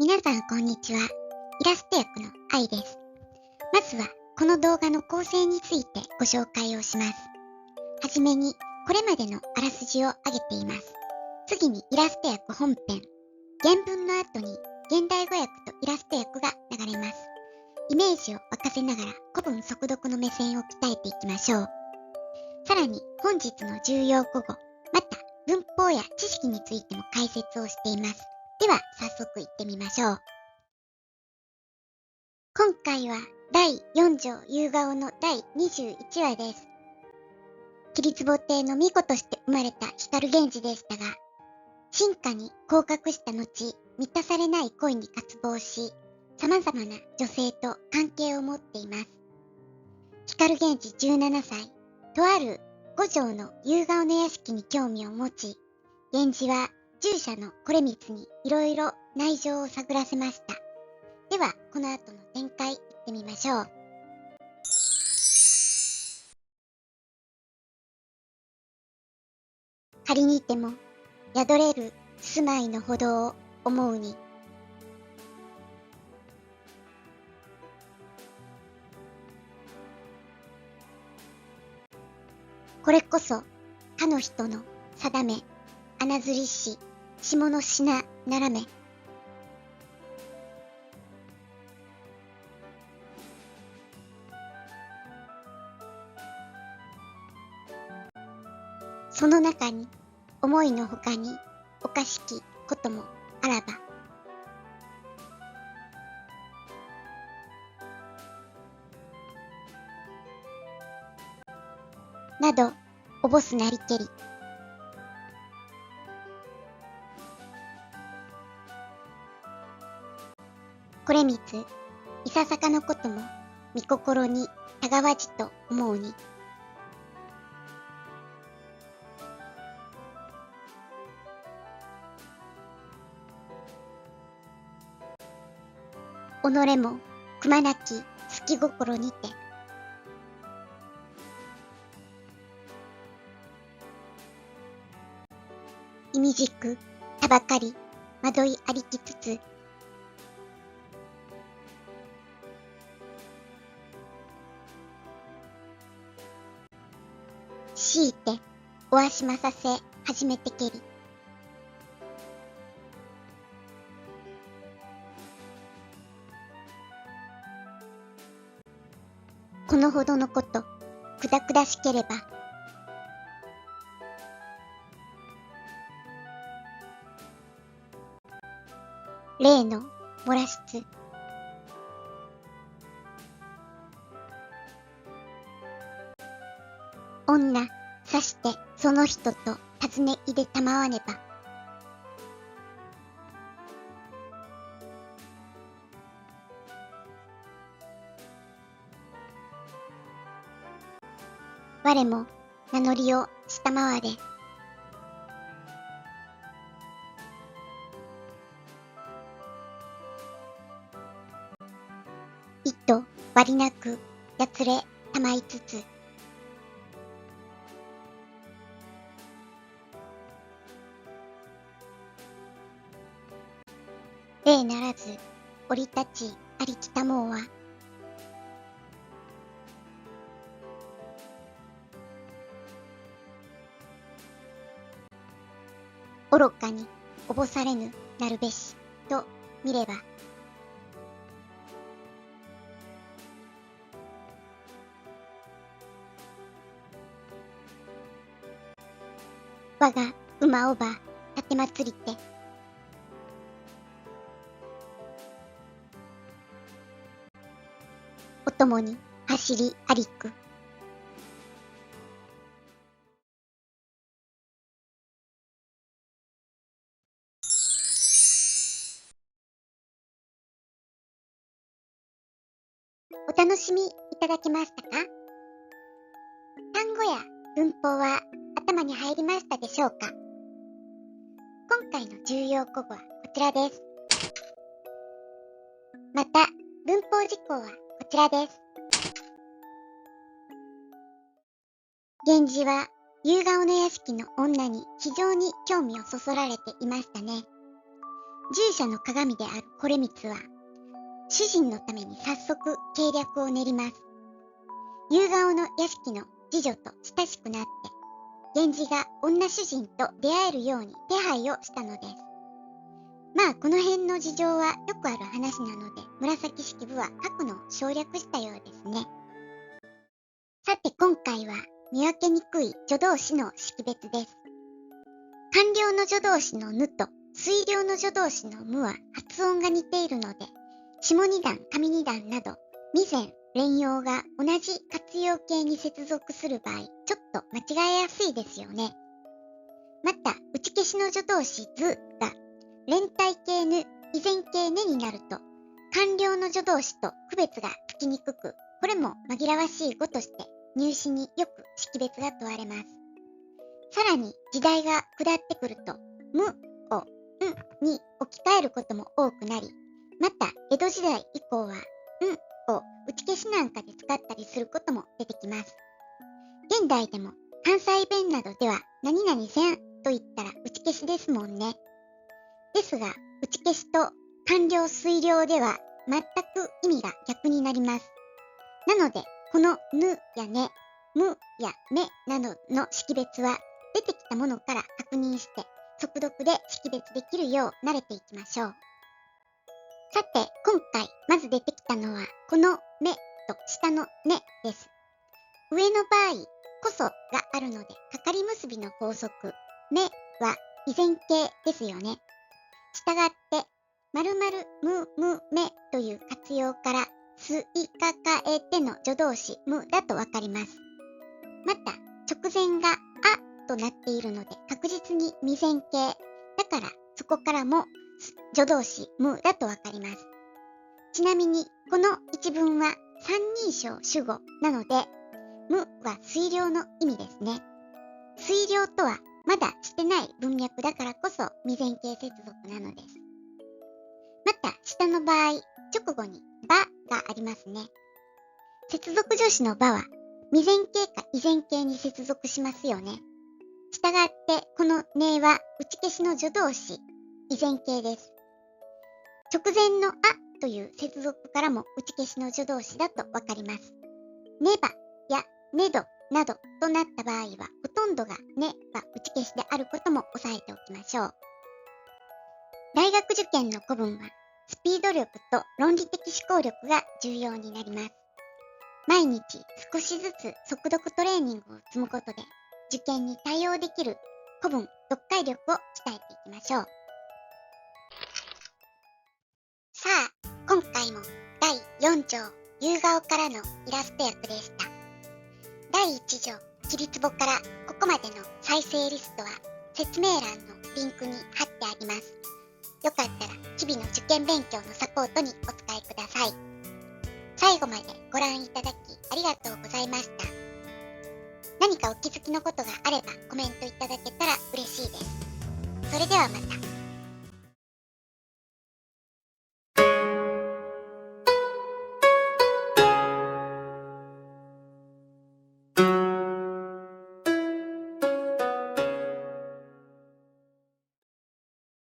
皆さんこんにちは。イラスト役の愛です。まずはこの動画の構成についてご紹介をします。はじめにこれまでのあらすじを挙げています。次にイラスト役本編。原文の後に現代語訳とイラスト訳が流れます。イメージを沸かせながら古文速読の目線を鍛えていきましょう。さらに本日の重要古語、また文法や知識についても解説をしています。では早速行ってみましょう。今回は第4条夕顔の第21話です。桐壺亭の巫女として生まれた光源氏でしたが、進化に降格した後、満たされない恋に渇望し、様々な女性と関係を持っています。光源氏17歳、とある五条の夕顔の屋敷に興味を持ち、源氏は従者の惟光にいろいろ内情を探らせました。では、この後の展開いってみましょう。仮にても宿れる住まいのほどを思うに、これこそ他の人の定め、穴ずりし下の品ならめ。その中に思いのほかにおかしきこともあらば、などおぼすなりけり。惟光、いささかのことも御心にたがわじと思うに、己もくまなき好き心にて、意味軸たばかり惑いありきつつ、強いておわしまさせ始めてけり。このほどのこと、くだくだしければ、例の漏らしつ。女、さしてその人と尋ねいでたまわねば。我も名乗りをしたまわれ。意と割りなくやつれたまいつつ、例ならず降り立ちありきたもうは、愚かにおぼされぬなるべしと見れば、我が馬をば立てまつりて、お供に走りありく。お楽しみいただけましたか？単語や文法は頭に入りましたでしょうか？今回の重要古語はこちらです。また、文法事項はこちらです。源氏は夕顔の屋敷の女に非常に興味をそそられていましたね。従者の鏡である惟光は、主人のために早速計略を練ります。夕顔の屋敷の次女と親しくなって、源氏が女主人と出会えるように手配をしたのです。まあこの辺の事情はよくある話なので、紫式部は書くのを省略したようですね。さて今回は見分けにくい助動詞の識別です。官僚の助動詞のぬと推量の助動詞のむは発音が似ているので、下二段、上二段など未然、連用が同じ活用形に接続する場合、ちょっと間違えやすいですよね。また、打ち消しの助動詞ずが連帯形ぬ、依然形ねになると、官僚の助動詞と区別がつきにくく、これも紛らわしい語として入試によく識別が問われます。さらに時代が下ってくると、むをんに置き換えることも多くなり、また江戸時代以降はんを打ち消しなんかで使ったりすることも出てきます。現代でも関西弁などでは何々せんと言ったら打ち消しですもんね。ですが、打ち消しと官僚推量では全く意味が逆になります。なので、このぬやね、むやめなどの識別は出てきたものから確認して速読で識別できるよう慣れていきましょう。さて、今回まず出てきたのはこのめと下のねです。上の場合こそがあるので、かかり結びの法則、めは依然形ですよね。したがって、〇〇むむめという活用からすいかかえての助動詞むだとわかります。また、直前があとなっているので確実に未然形。だからそこからも助動詞むだとわかります。ちなみに、この一文は三人称主語なので、むは推量の意味ですね。推量とはまだしてない文脈だからこそ未然形接続なのです。また、下の場合、直後にばがありますね。接続助詞のばは未然形か依然形に接続しますよね。したがって、このねは打ち消しの助動詞依然形です。直前のあという接続からも打ち消しの助動詞だとわかります。ねばやねどなどとなった場合は、ほとんどがねは打ち消しであることも押さえておきましょう。大学受験の古文は、スピード力と論理的思考力が重要になります。毎日少しずつ速読トレーニングを積むことで、受験に対応できる古文読解力を鍛えていきましょう。さあ、今回も第4章夕顔からのイラスト役でした。第1条桐壺からここまでの再生リストは説明欄のリンクに貼ってあります。よかったら日々の受験勉強のサポートにお使いください。最後までご覧いただきありがとうございました。何かお気づきのことがあればコメントいただけたら嬉しいです。それではまた。